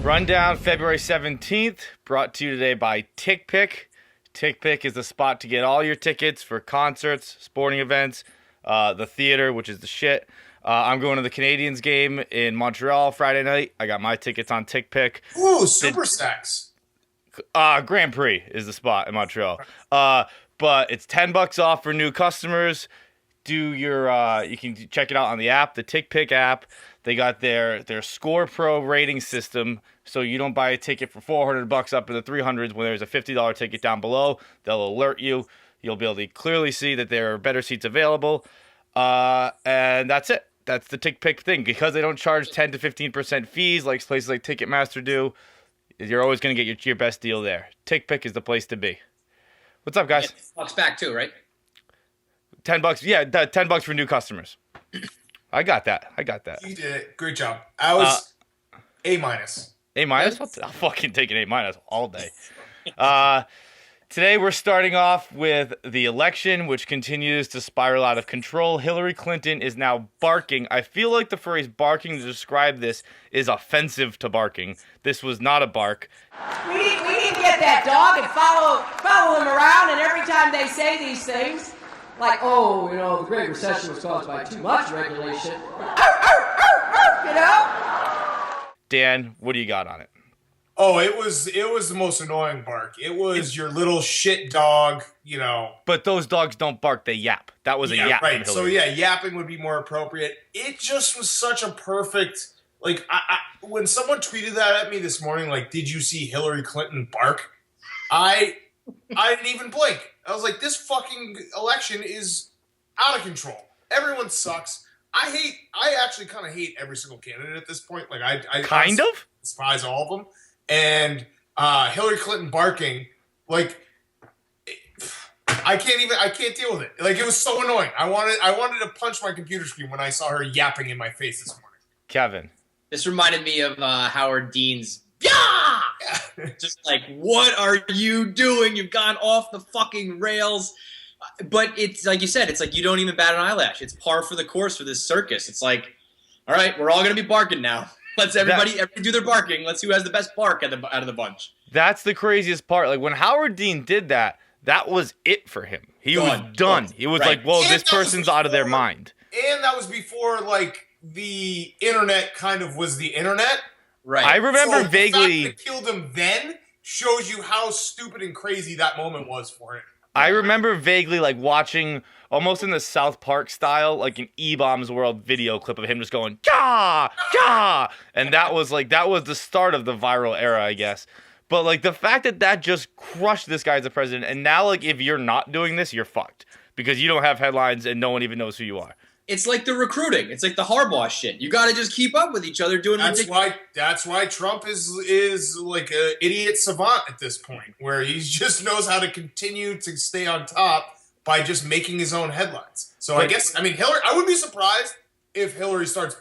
Rundown February 17th, brought to you today by TickPick. TickPick is the spot to get all your tickets for concerts, sporting events, the theater, which is the shit. I'm going to the Canadiens game in Montreal Friday night. I got my tickets on TickPick. Ooh, Super Stacks. Grand Prix is the spot in Montreal. But it's $10 off for new customers. You can check it out on the app, the TickPick app. They got their Score Pro rating system, so you don't buy a ticket for $400 up in the 300s when there's a $50 ticket down below. They'll alert you. You'll be able to clearly see that there are better seats available. And that's it. That's the TickPick thing. Because they don't charge 10 to 15% fees like places like Ticketmaster do, you're always going to get your best deal there. TickPick is the place to be. What's up, guys? $10 back too, right? $10, yeah, $10 for new customers. I got that. You did it. Great job. I was A-. A-? I'll fucking take an A- all day. Today we're starting off with the election, which continues to spiral out of control. Hillary Clinton is now barking. I feel like the phrase barking to describe this is offensive to barking. This was not a bark. We need to get that dog and follow him around, and every time they say these things, like, oh, the Great Recession was caused by too much regulation. Dan, what do you got on it? Oh, it was the most annoying bark. It was your little shit dog, But those dogs don't bark, they yap. That was a yap. Right. So yapping would be more appropriate. It just was such a perfect, when someone tweeted that at me this morning, did you see Hillary Clinton bark? I didn't even blink. I was like, this fucking election is out of control. Everyone sucks. I actually kind of hate every single candidate at this point. I kind of despise all of them. And Hillary Clinton barking, I can't deal with it. It was so annoying. I wanted to punch my computer screen when I saw her yapping in my face this morning. Kevin. This reminded me of Howard Dean's yeah! Just what are you doing? You've gone off the fucking rails. But it's like you said, it's you don't even bat an eyelash. It's par for the course for this circus. It's all right, we're all going to be barking now. Let's everybody do their barking. Let's see who has the best bark out of the bunch. That's the craziest part. When Howard Dean did that, that was it for him. He was done. He was right. This person's out of their mind. And that was before, the internet kind of was the internet. Right. I remember vaguely. The fact that killed him then shows you how stupid and crazy that moment was for him. I remember vaguely watching almost in the South Park style, an E-Bombs World video clip of him just going, "Ja! Ja!" And that was the start of the viral era, I guess. But the fact that just crushed this guy as a president, and now if you're not doing this, you're fucked. Because you don't have headlines and no one even knows who you are. It's like the recruiting. It's like the Harbaugh shit. You got to just keep up with each other doing ridiculous. That's why Trump is an idiot savant at this point, where he just knows how to continue to stay on top by just making his own headlines. So Hillary. I wouldn't be surprised if Hillary starts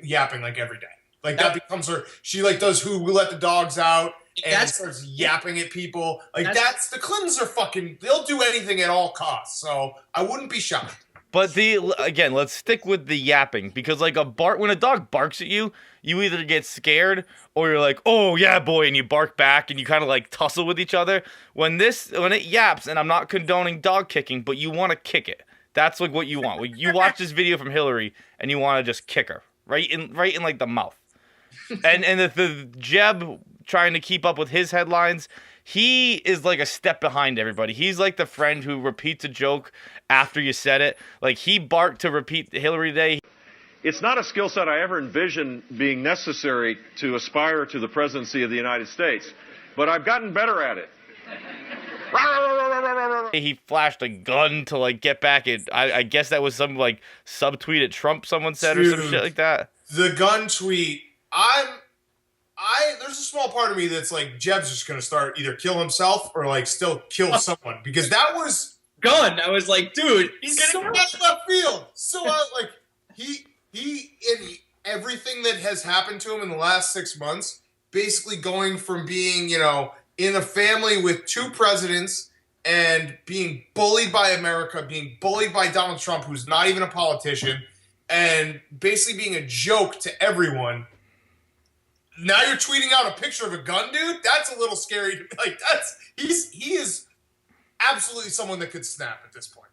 yapping every day. That becomes her. She does who let the dogs out and starts yapping at people. That's the Clintons are fucking. They'll do anything at all costs. So I wouldn't be shocked. But let's stick with the yapping, because when a dog barks at you, you either get scared or you're like, oh yeah, boy, and you bark back and you kind of tussle with each other. When it yaps, and I'm not condoning dog kicking, but you want to kick it. That's what you want. You watch this video from Hillary and you want to just kick her right in the mouth. And the Jeb trying to keep up with his headlines. He is a step behind everybody. He's the friend who repeats a joke after you said it. He barked to repeat Hillary Day. It's not a skill set I ever envisioned being necessary to aspire to the presidency of the United States, but I've gotten better at it. He flashed a gun to get back at. I guess that was some subtweet at Trump. Someone said or some shit like that. The gun tweet. There's a small part of me that's Jeb's just going to start either kill himself or still kill someone, because that was gun. I was dude, he's so out of left field. So out, he in everything that has happened to him in the last 6 months, basically going from being, in a family with two presidents and being bullied by America, being bullied by Donald Trump, who's not even a politician, and basically being a joke to everyone. now you're tweeting out a picture of a gun, dude. That's a little scary. Like he is absolutely someone that could snap at this point.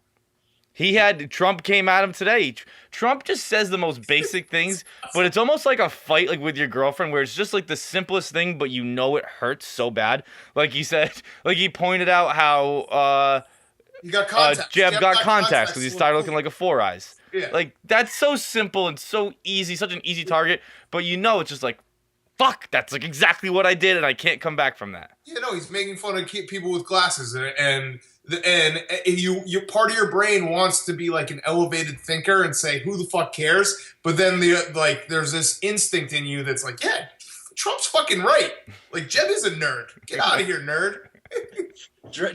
Trump came at him today. Trump just says the most basic things, but it's almost like a fight like with your girlfriend where it's just like the simplest thing, but you know it hurts so bad. Like he said, like he pointed out how You got contacts. Jeb got contacts because he started looking like a Four Eyes. Yeah. Like that's so simple and so easy, such an easy target, but you know it's just like, fuck, that's like exactly what I did and I can't come back from that. Yeah, no, he's making fun of people with glasses, and you part of your brain wants to be like an elevated thinker and say, "Who the fuck cares?" But then there's this instinct in you that's like, "Yeah, Trump's fucking right. Like Jeb is a nerd. Get out of here, nerd."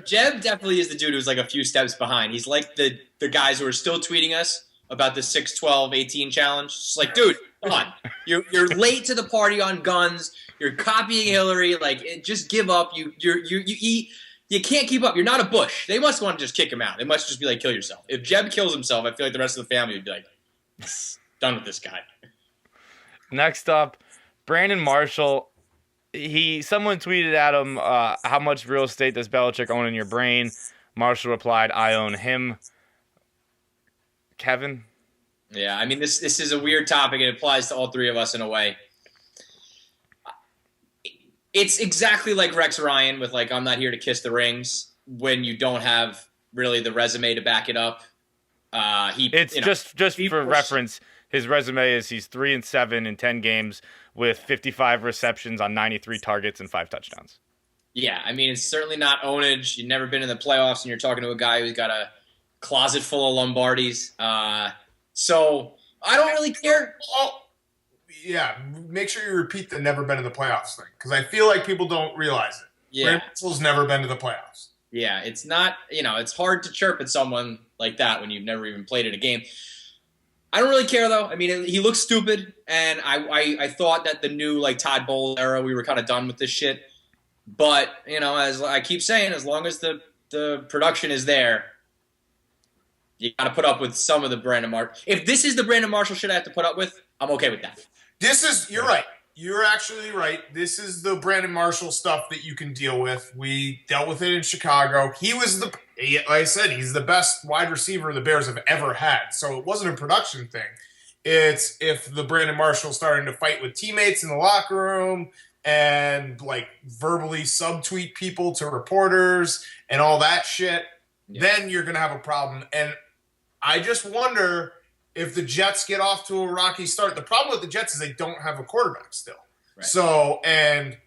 Jeb definitely is the dude who's like a few steps behind. He's like the guys who are still tweeting us about the 6/12/18 challenge. It's like, dude, come on. You're late to the party on guns. You're copying Hillary. Like, just give up. You can't keep up. You're not a Bush. They must want to just kick him out. They must just be like, kill yourself. If Jeb kills himself, I feel like the rest of the family would be like, done with this guy. Next up, Brandon Marshall. Someone tweeted at him, how much real estate does Belichick own in your brain? Marshall replied, I own him. Kevin? Yeah, I mean, this is a weird topic. It applies to all three of us in a way. It's exactly like Rex Ryan with, like, I'm not here to kiss the rings when you don't have really the resume to back it up. Just for reference, his resume is he's 3-7 in 10 games with 55 receptions on 93 targets and 5 touchdowns. Yeah, I mean, it's certainly not ownage. You've never been in the playoffs, and you're talking to a guy who's got a closet full of Lombardis. So I don't really care. Yeah, make sure you repeat the never been in the playoffs thing, because I feel like people don't realize it. Yeah. Russell's never been to the playoffs. Yeah, it's not, it's hard to chirp at someone like that when you've never even played in a game. I don't really care, though. I mean, he looks stupid, and I thought that the new, like, Todd Bowles era, we were kind of done with this shit. But, as I keep saying, as long as the production is there, you got to put up with some of the Brandon Marshall. If this is the Brandon Marshall shit I have to put up with, I'm okay with that. You're right. You're actually right. This is the Brandon Marshall stuff that you can deal with. We dealt with it in Chicago. Like I said, he's the best wide receiver the Bears have ever had. So it wasn't a production thing. It's if the Brandon Marshall starting to fight with teammates in the locker room and like verbally subtweet people to reporters and all that shit, then you're going to have a problem. And I just wonder if the Jets get off to a rocky start. The problem with the Jets is they don't have a quarterback still. Right. So, and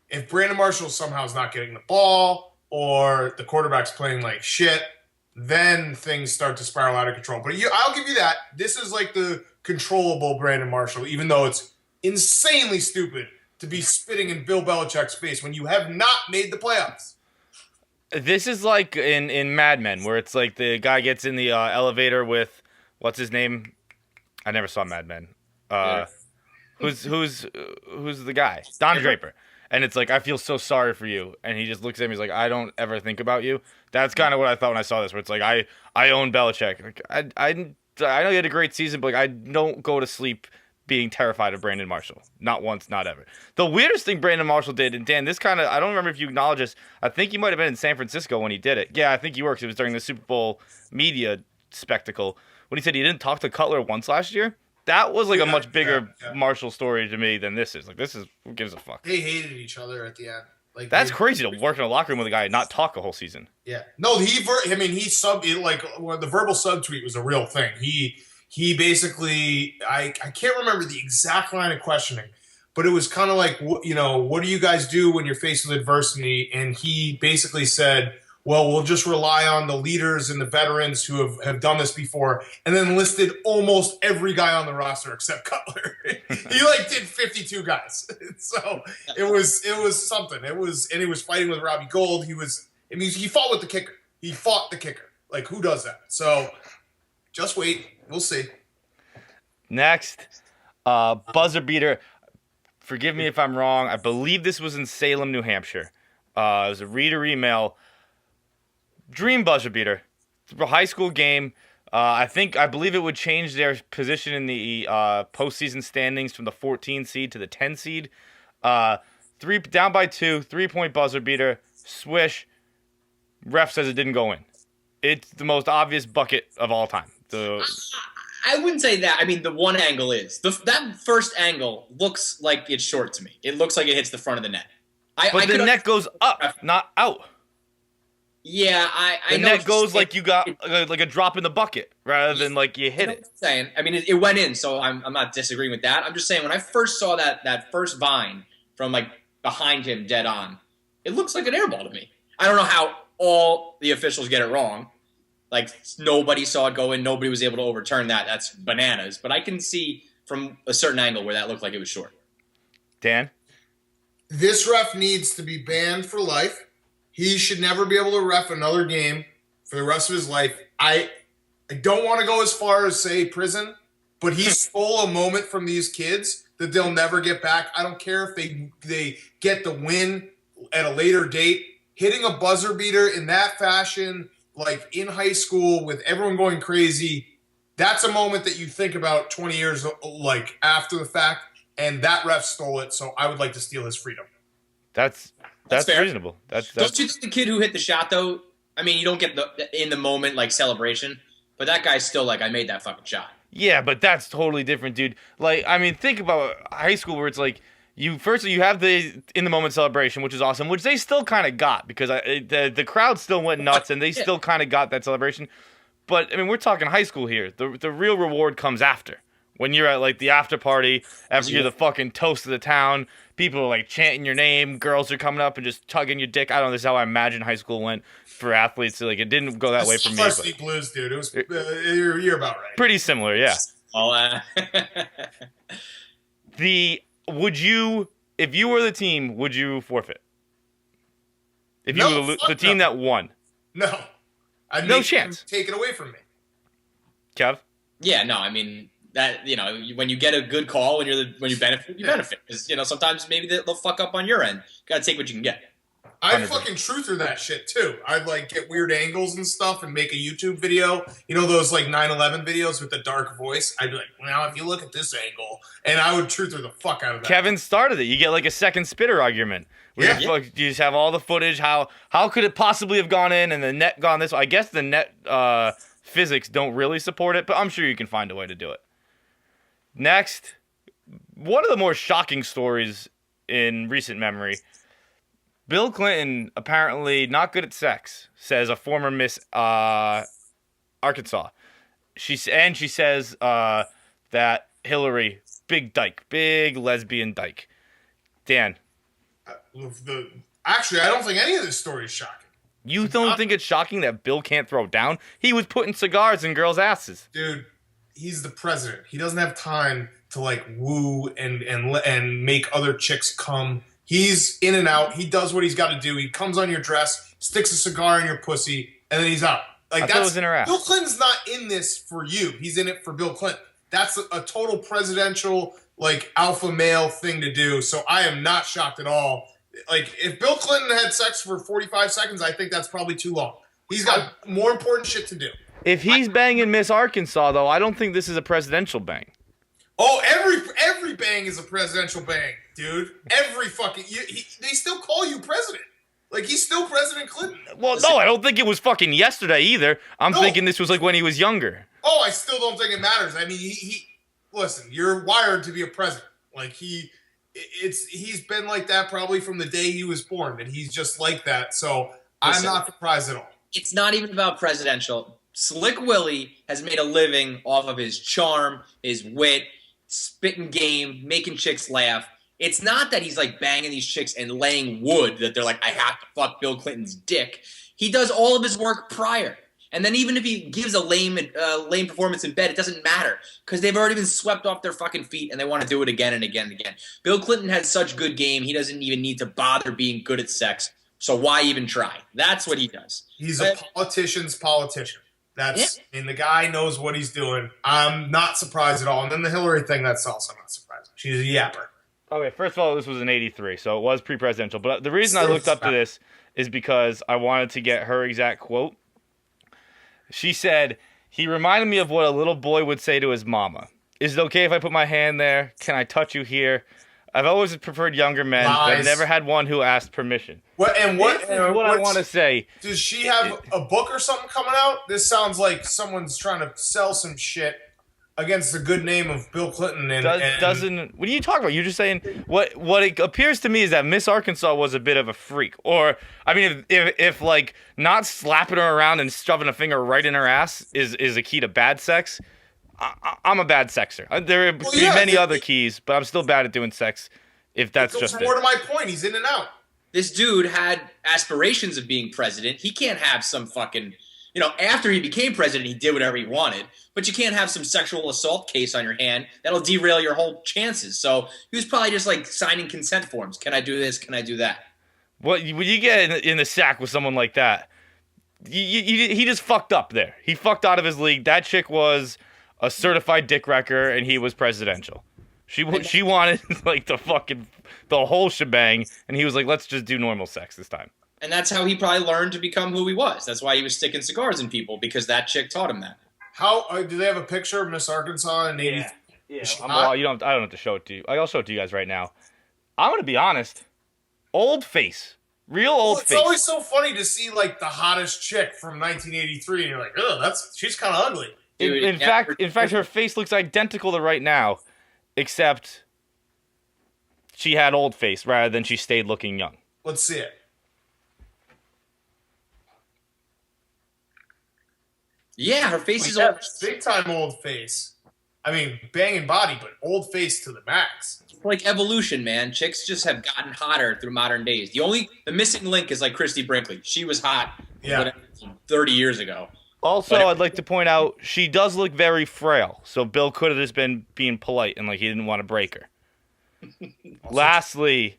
if Brandon Marshall somehow is not getting the ball or the quarterback's playing like shit, then things start to spiral out of control. But I'll give you that. This is like the controllable Brandon Marshall, even though it's insanely stupid to be spitting in Bill Belichick's face when you have not made the playoffs. This is like in Mad Men, where it's like the guy gets in the elevator with, what's his name? I never saw Mad Men. Who's the guy? Don Draper. And it's like, I feel so sorry for you. And he just looks at me, he's like, I don't ever think about you. That's kind of what I thought when I saw this, where it's like, I own Belichick. Like, I know he had a great season, but like, I don't go to sleep being terrified of Brandon Marshall. Not once, not ever. The weirdest thing Brandon Marshall did, and Dan, this kind of, I don't remember if you acknowledge this, I think he might have been in San Francisco when he did it. Yeah, I think you were, because it was during the Super Bowl media spectacle, when he said he didn't talk to Cutler once last year. That was like a much bigger Marshall story to me than this is. Like, this is, who gives a fuck? They hated each other at the end. Like, that's crazy to work in a locker room with a guy and not talk a whole season. Yeah. No, the verbal subtweet was a real thing. He basically, I can't remember the exact line of questioning, but it was kind of like, what do you guys do when you're faced with adversity? And he basically said, well, we'll just rely on the leaders and the veterans who have done this before, and then listed almost every guy on the roster except Cutler. He did 52 guys. So it was something. And he was fighting with Robbie Gould. He fought with the kicker. He fought the kicker. Like, who does that? So just wait. We'll see. Next, buzzer beater. Forgive me if I'm wrong. I believe this was in Salem, New Hampshire. It was a reader email. Dream buzzer beater. It's a high school game. I believe it would change their position in the postseason standings from the 14 seed to the 10 seed. Three down by 2, 3-point buzzer beater, swish. Ref says it didn't go in. It's the most obvious bucket of all time. I wouldn't say that. I mean, the one angle is. That first angle looks like it's short to me. It looks like it hits the front of the net. But the net goes up, not out. Yeah, I the know. The net goes like you got like a drop in the bucket rather than like you hit it. What I'm saying. I mean, it went in, so I'm not disagreeing with that. I'm just saying when I first saw that first vine from like behind him dead on, it looks like an air ball to me. I don't know how all the officials get it wrong. Like, nobody saw it go in. Nobody was able to overturn that. That's bananas. But I can see from a certain angle where that looked like it was short. Dan? This ref needs to be banned for life. He should never be able to ref another game for the rest of his life. I don't want to go as far as, say, prison, but he stole a moment from these kids that they'll never get back. I don't care if they get the win at a later date. Hitting a buzzer beater in that fashion, like in high school with everyone going crazy, that's a moment that you think about 20 years like after the fact, and that ref stole it, so I would like to steal his freedom. That's fair. reasonable. That's Don't you think the kid who hit the shot, though, I mean, you don't get the in the moment, like, celebration, but that guy's still like, I made that fucking shot. Yeah, but that's totally different, dude. Like, I mean, think about high school where it's like, you have the in the moment celebration, which is awesome, which they still kind of got because the crowd still went nuts and they still kind of got that celebration. But I mean, we're talking high school here. The real reward comes after, when you're at like the after party, after you're the fucking toast of the town. People are like chanting your name. Girls are coming up and just tugging your dick. I don't know. This is how I imagine high school went for athletes. Like, it didn't go that way for me. Varsity Blues, dude. It was you're about right. Pretty similar, yeah. Well, if you were the team, would you forfeit? If you were the team that won? No. I'd no make chance. him take it away from me. Kev? yeah, no, I mean, that, when you get a good call, when you benefit, you benefit. Because, sometimes maybe they'll fuck up on your end. Got to take what you can get. I'd fucking truther that shit too. I'd like get weird angles and stuff and make a YouTube video. Those like 9/11 videos with the dark voice. I'd be like, now if you look at this angle, and I would truther the fuck out of that. Kevin started it. You get like a second spitter argument. Yeah. You just have all the footage. How could it possibly have gone in and the net gone this way? I guess the net physics don't really support it, but I'm sure you can find a way to do it. Next, one of the more shocking stories in recent memory. Bill Clinton, apparently not good at sex, says a former Miss Arkansas. She says that Hillary, big dyke, big lesbian dyke. Dan. Actually, I don't think any of this story is shocking. You don't think it's shocking that Bill can't throw down? He was putting cigars in girls' asses. Dude, he's the president. He doesn't have time to like woo and make other chicks come. He's in and out. He does what he's got to do. He comes on your dress, sticks a cigar in your pussy, and then he's out. Like, that was in her ass. Bill Clinton's not in this for you. He's in it for Bill Clinton. That's a total presidential, like, alpha male thing to do. So I am not shocked at all. Like, if Bill Clinton had sex for 45 seconds, I think that's probably too long. He's got more important shit to do. If he's banging Miss Arkansas, though, I don't think this is a presidential bang. Oh, every bang is a presidential bang, dude. Every fucking... they still call you president. Like, he's still President Clinton. Well, no, I don't think it was fucking yesterday either. I'm thinking this was like when he was younger. Oh, I still don't think it matters. I mean, he listen, you're wired to be a president. Like, he's been like that probably from the day he was born, and he's just like that. So I'm not surprised at all. It's not even about presidential. Slick Willie has made a living off of his charm, his wit, spitting game, making chicks laugh. It's not that he's like banging these chicks and laying wood that they're like, I have to fuck Bill Clinton's dick. He does all of his work prior. And then even if he gives a lame performance in bed, it doesn't matter because they've already been swept off their fucking feet and they want to do it again and again and again. Bill Clinton has such good game, he doesn't even need to bother being good at sex. So why even try? That's what he does. He's a politician's politician. I mean, the guy knows what he's doing. I'm not surprised at all. And then the Hillary thing, that's also not surprising. She's a yapper. Okay, first of all, this was in '83, so it was pre-presidential. But the reason I looked up to this is because I wanted to get her exact quote. She said, he reminded me of what a little boy would say to his mama. Is it okay if I put my hand there? Can I touch you here? I've always preferred younger men. But I've Lies. never had one who asked permission. What This is what I want to say. Does she have a book or something coming out? This sounds like someone's trying to sell some shit against the good name of Bill Clinton. Doesn't what are you talking about? You're just saying what it appears to me is that Miss Arkansas was a bit of a freak. Or I mean, if like not slapping her around and shoving a finger right in her ass is a key to bad sex, I'm a bad sexer. There are many other keys, but I'm still bad at doing sex. If that's just more to my point, he's in and out. This dude had aspirations of being president. He can't have some fucking, after he became president, he did whatever he wanted. But you can't have some sexual assault case on your hand. That'll derail your whole chances. So he was probably just like signing consent forms. Can I do this? Can I do that? When you get in the sack with someone like that, he just fucked up there. He fucked out of his league. That chick was a certified dick wrecker, and he was presidential. She wanted like the whole shebang, and he was like, let's just do normal sex this time. And that's how he probably learned to become who he was. That's why he was sticking cigars in people, because that chick taught him that. How do they have a picture of Miss Arkansas in 80? Yeah. I don't have to show it to you. I'll show it to you guys right now. I'm gonna be honest. Old face, real old face. It's always so funny to see like the hottest chick from 1983, and you're like, oh, she's kind of ugly. Dude, in fact, her face looks identical to right now, except she had old face rather than she stayed looking young. Let's see it. Yeah, her face is old. Big time old face. I mean, banging body, but old face to the max. Like evolution, man. Chicks just have gotten hotter through modern days. The missing link is like Christy Brinkley. She was hot 30 years ago. Also, I'd like to point out she does look very frail, so Bill could have just been being polite and like he didn't want to break her. Lastly,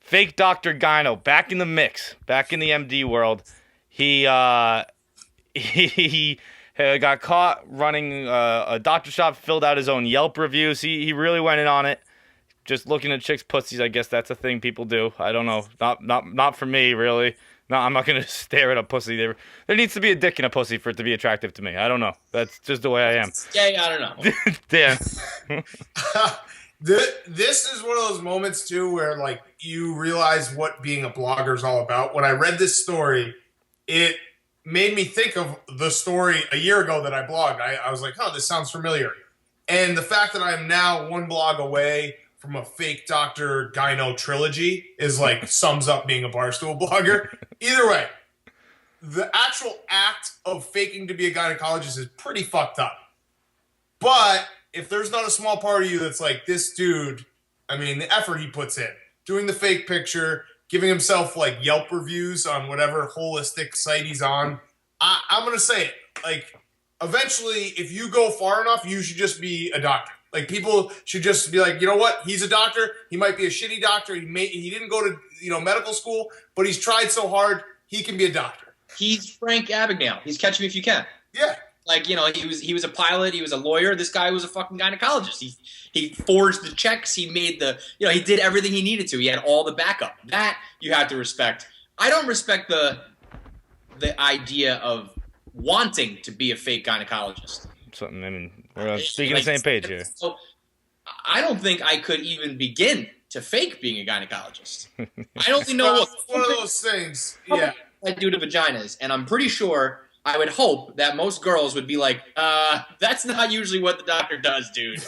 fake Dr. Gyno back in the mix, back in the MD world. He got caught running a doctor shop, filled out his own Yelp reviews. He really went in on it. Just looking at chicks' pussies, I guess that's a thing people do. I don't know. Not for me, really. No, I'm not going to stare at a pussy. There needs to be a dick in a pussy for it to be attractive to me. I don't know. That's just the way I am. Yeah, I don't know. Damn. This is one of those moments, too, where like you realize what being a blogger is all about. When I read this story, it made me think of the story a year ago that I blogged. I was like, this sounds familiar. And the fact that I'm now one blog away from a fake Dr. Gyno trilogy is like sums up being a Barstool blogger. Either way, the actual act of faking to be a gynecologist is pretty fucked up. But if there's not a small part of you that's like, this dude, I mean, the effort he puts in, doing the fake picture, giving himself like Yelp reviews on whatever holistic site he's on, I'm going to say it. Like, eventually, if you go far enough, you should just be a doctor. Like, people should just be like, you know what? He's a doctor. He might be a shitty doctor. He didn't go to medical school, but he's tried so hard, he can be a doctor. He's Frank Abagnale. He's Catch Me If You Can. Yeah. Like, he was a pilot. He was a lawyer. This guy was a fucking gynecologist. He forged the checks. He made he did everything he needed to. He had all the backup. That you have to respect. I don't respect the idea of wanting to be a fake gynecologist. Something. I mean, we're speaking the same page here. So I don't think I could even begin to fake being a gynecologist. I only know one of those things. Yeah. I do to vaginas, and I'm pretty sure. I would hope that most girls would be like, that's not usually what the doctor does, dude.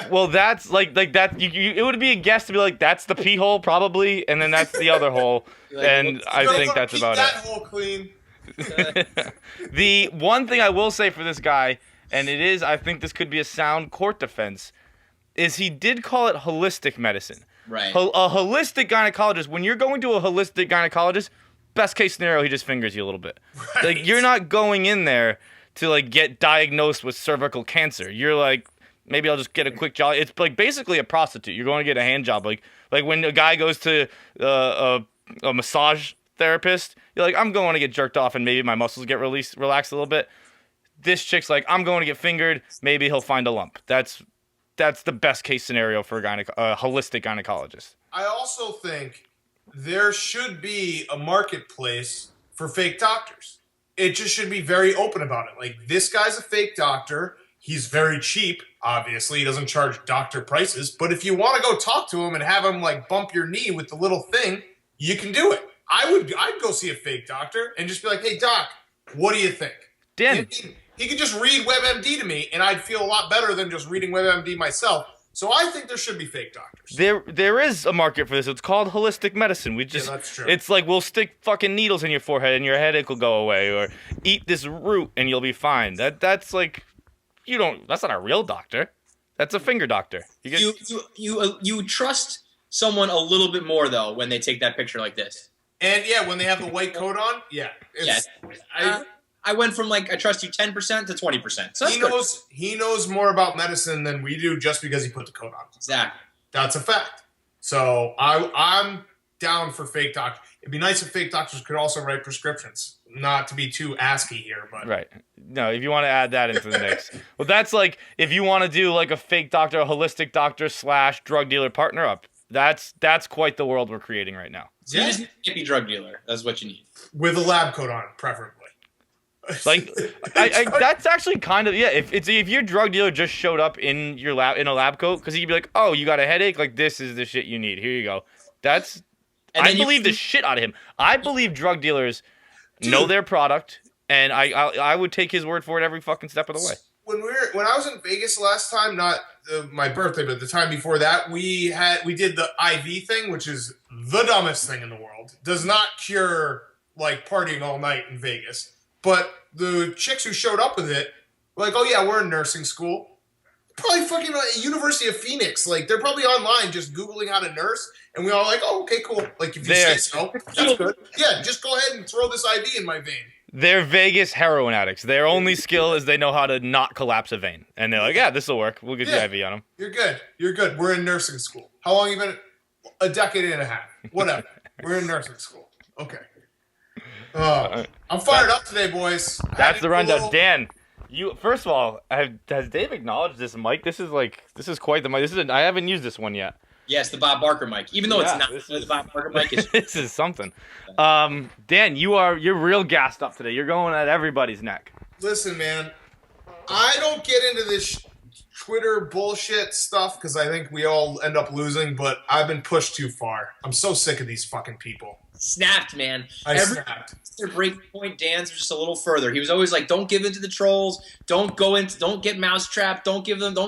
well, that's like that. It would be a guess to be like, that's the pee hole probably, and then that's the other hole, and I think that's about that hole clean. The one thing I will say for this guy, and I think this could be a sound court defense, is he did call it holistic medicine. Right. A holistic gynecologist. When you're going to a holistic gynecologist, best case scenario, he just fingers you a little bit. Right. Like, you're not going in there to like get diagnosed with cervical cancer. You're like, maybe I'll just get a quick job. It's like basically a prostitute. You're going to get a hand job. Like when a guy goes to a massage therapist, you're like, I'm going to get jerked off and maybe my muscles get relaxed a little bit. This chick's like, I'm going to get fingered. Maybe he'll find a lump. That's the best case scenario for a holistic gynecologist. I also think there should be a marketplace for fake doctors. It just should be very open about it. Like, this guy's a fake doctor. He's very cheap, obviously. He doesn't charge doctor prices. But if you want to go talk to him and have him like bump your knee with the little thing, you can do it. I'd go see a fake doctor and just be like, hey, doc, what do you think? Dan. He could just read WebMD to me, and I'd feel a lot better than just reading WebMD myself. So I think there should be fake doctors. There is a market for this. It's called holistic medicine. That's true. It's like we'll stick fucking needles in your forehead and your headache will go away, or eat this root and you'll be fine. That's like that's not a real doctor. That's a finger doctor. You trust someone a little bit more though when they take that picture like this. And yeah, when they have the white coat on, yeah. I went from like I trust you 10% to 20%. So he knows more about medicine than we do just because he put the coat on. Exactly. That's a fact. So I'm down for fake doctors. It'd be nice if fake doctors could also write prescriptions. Not to be too ASCII here, but right. No, if you want to add that into the mix. Well, that's like if you want to do like a fake doctor, a holistic doctor / drug dealer partner up. That's quite the world we're creating right now. So you just need a hippie drug dealer. That's what you need. With a lab coat on, preferably. Like, that's actually kind of if your drug dealer just showed up in your lab in a lab coat, because he'd be like, oh, you got a headache, like this is the shit you need. Here you go. I believe the shit out of him. I believe drug dealers know their product, and I would take his word for it every fucking step of the way. When I was in Vegas last time, not my birthday, but the time before that, we did the IV thing, which is the dumbest thing in the world. Does not cure like partying all night in Vegas. But the chicks who showed up with it were like, oh yeah, we're in nursing school. Probably fucking University of Phoenix. Like, they're probably online just Googling how to nurse. And we all like, oh, okay, cool. Like, if you say so, that's good. Yeah, just go ahead and throw this IV in my vein. They're Vegas heroin addicts. Their only skill is they know how to not collapse a vein. And they're like, yeah, this will work. We'll get the IV on them. You're good. You're good. We're in nursing school. How long you been? A decade and a half. Whatever. We're in nursing school. Okay. I'm fired up today, boys. That's the rundown. Dan, first of all, has Dave acknowledged this mic? This is quite the mic. I haven't used this one yet. Yes, the Bob Barker mic. Even though it's not the Bob Barker mic. This is something. Dan, you're real gassed up today. You're going at everybody's neck. Listen, man, I don't get into this Twitter bullshit stuff because I think we all end up losing, but I've been pushed too far. I'm so sick of these fucking people. Snapped, man. Snapped. Their break point, Dan's just a little further. He was always like, don't give in to the trolls. Don't get mousetrapped. Don't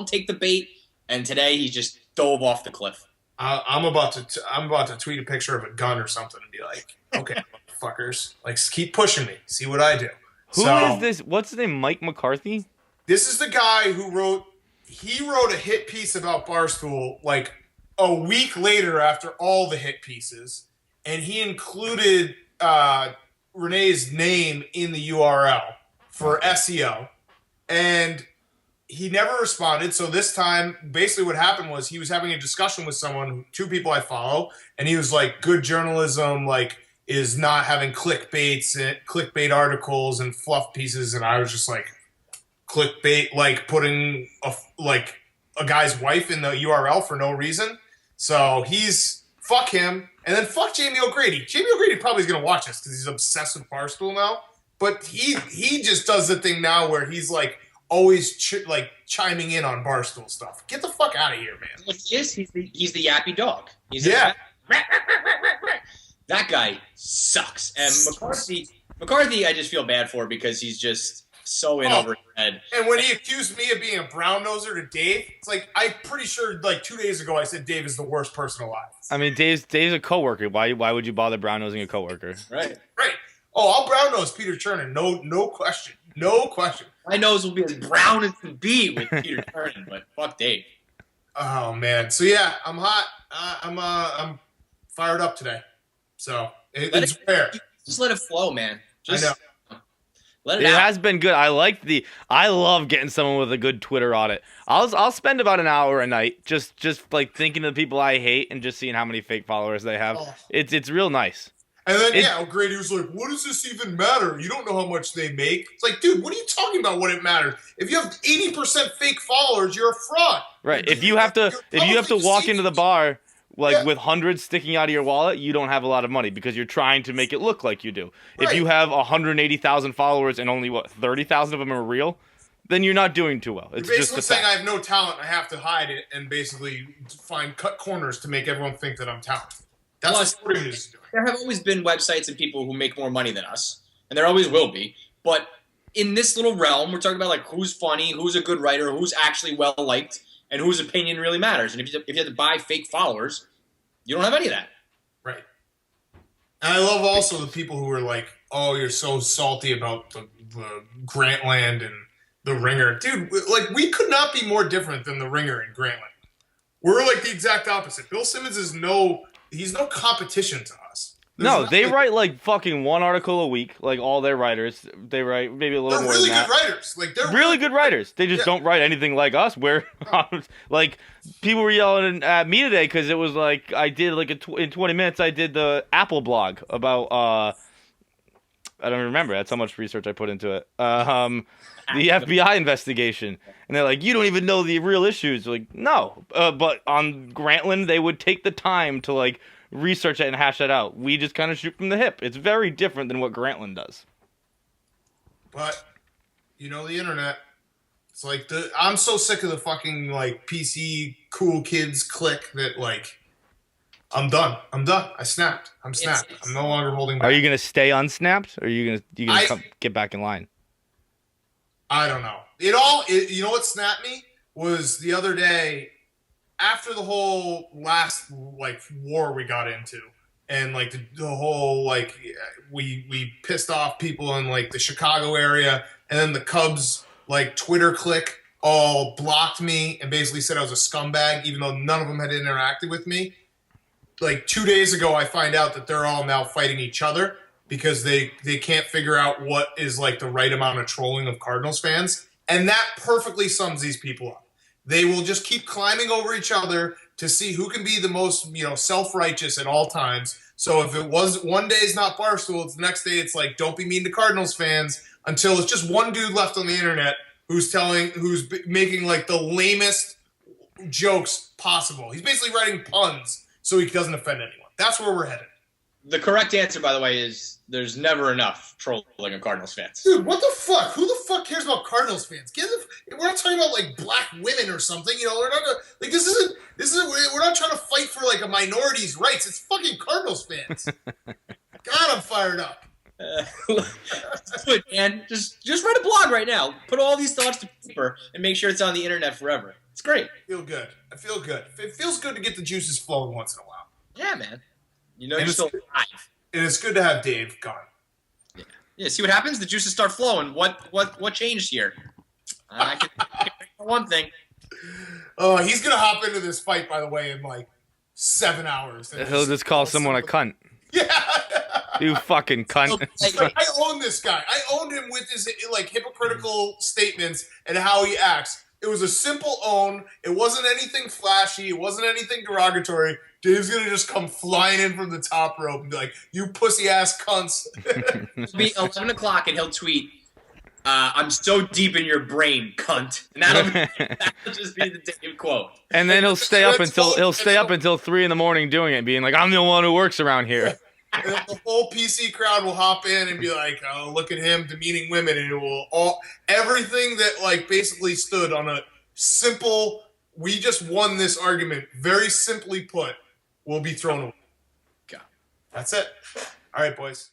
take the bait. And today he just dove off the cliff. I'm about to tweet a picture of a gun or something and be like, okay, fuckers, like keep pushing me. See what I do. Who is this? What's his name? Mike McCarthy? This is the guy who wrote a hit piece about Barstool like a week later after all the hit pieces. And he included Renee's name in the URL for SEO. And he never responded. So this time, basically what happened was he was having a discussion with someone, two people I follow, and he was like, good journalism like is not having clickbait articles and fluff pieces. And I was just like, clickbait, like putting a guy's wife in the URL for no reason. So fuck him. And then fuck Jamie O'Grady. Jamie O'Grady probably is going to watch this because he's obsessed with Barstool now. But he just does the thing now where he's like always chiming in on Barstool stuff. Get the fuck out of here, man. Yes, he's the yappy dog. That guy sucks. And McCarthy, I just feel bad for because he's just so in over his head. And when he accused me of being a brown noser to Dave, it's like I'm pretty sure like 2 days ago I said Dave is the worst person alive. I mean, Dave's a coworker. Why would you bother brown nosing a coworker? Right. Oh, I'll brown nose Peter Chernin. No question. No question. My nose will be as brown as can be with Peter Chernin, but fuck Dave. Oh man. So yeah, I'm hot. I'm fired up today. So it's rare. Just let it flow, man. I know. Let it out. has been good. I love getting someone with a good Twitter audit. I'll spend about an hour a night just like thinking of the people I hate and just seeing how many fake followers they have. Oh. It's real nice. And then O'Grady was like, "What does this even matter? You don't know how much they make." It's like, dude, what are you talking about? What it matters? If you have 80% fake followers, you're a fraud. Right. If you have to walk into the bar with hundreds sticking out of your wallet, you don't have a lot of money because you're trying to make it look like you do. Right. If you have 180,000 followers and only 30,000 of them are real, then you're not doing too well. It's You're just basically a saying I fact. have no talent. I have to hide it and basically find cut corners to make everyone think that I'm talented. That's what sporting news is doing. There have always been websites and people who make more money than us, and there always will be. But in this little realm, we're talking about like who's funny, who's a good writer, who's actually well liked, and whose opinion really matters. And if you have to buy fake followers, you don't have any of that. Right. And I love also the people who are like, "Oh, you're so salty about the Grantland and the Ringer, dude." Like, we could not be more different than the Ringer and Grantland. We're like the exact opposite. Bill Simmons is he's no competition to us. No, they write like fucking one article a week. Like all their writers, they write maybe a little more really than that. good writers. Like they're Really good writers. They just don't write anything like us. Where like people were yelling at me today because it was like I did like in 20 minutes I did the Apple blog about I don't remember. That's how much research I put into it. The FBI investigation, and they're like, you don't even know the real issues. Like, no, but on Grantland they would take the time to like research it and hash that out. We just kind of shoot from the hip. It's very different than what Grantland does. But you know, the internet. It's like I'm so sick of the fucking like PC cool kids clique that like I'm done. I snapped. I'm snapped. I'm no longer holding back. Are you gonna stay unsnapped, or are you gonna get back in line? I don't know. You know what snapped me was the other day after the whole last like war we got into, and like the whole like we pissed off people in like the Chicago area, and then the Cubs like Twitter clique all blocked me and basically said I was a scumbag, even though none of them had interacted with me. Like 2 days ago, I find out that they're all now fighting each other because they can't figure out what is like the right amount of trolling of Cardinals fans, and that perfectly sums these people up. They will just keep climbing over each other to see who can be the most, self-righteous at all times. So if it was one day it's not Barstool, it's the next day it's like, don't be mean to Cardinals fans, until it's just one dude left on the internet who's making like the lamest jokes possible. He's basically writing puns so he doesn't offend anyone. That's where we're headed. The correct answer, by the way, is there's never enough trolling of Cardinals fans. Dude, what the fuck? Who the fuck cares about Cardinals fans? We're not talking about like black women or something. We're not like this isn't. We're not trying to fight for like a minority's rights. It's fucking Cardinals fans. God, I'm fired up. Good, man. Just write a blog right now. Put all these thoughts to paper and make sure it's on the internet forever. It's great. I feel good. It feels good to get the juices flowing once in a while. Yeah, man. You're still alive. And it's good to have Dave gone. Yeah. See what happens? The juices start flowing. What changed here? I can one thing. Oh, he's gonna hop into this fight, by the way, in like 7 hours. He'll just call someone a cunt. Yeah. You fucking cunt. Like, I own this guy. I owned him with his like hypocritical statements and how he acts. It was a simple own. It wasn't anything flashy. It wasn't anything derogatory. Dave's gonna just come flying in from the top rope and be like, "You pussy ass cunts." It'll be 11 o'clock and he'll tweet, "I'm so deep in your brain, cunt." And that'll just be the Dave quote. And then he'll stay up until 3 a.m. doing it, being like, "I'm the one who works around here." And then the whole PC crowd will hop in and be like, "Oh, look at him demeaning women," and it will everything that like basically stood on a simple, we just won this argument, very simply put, will be thrown away. God. That's it. All right, boys.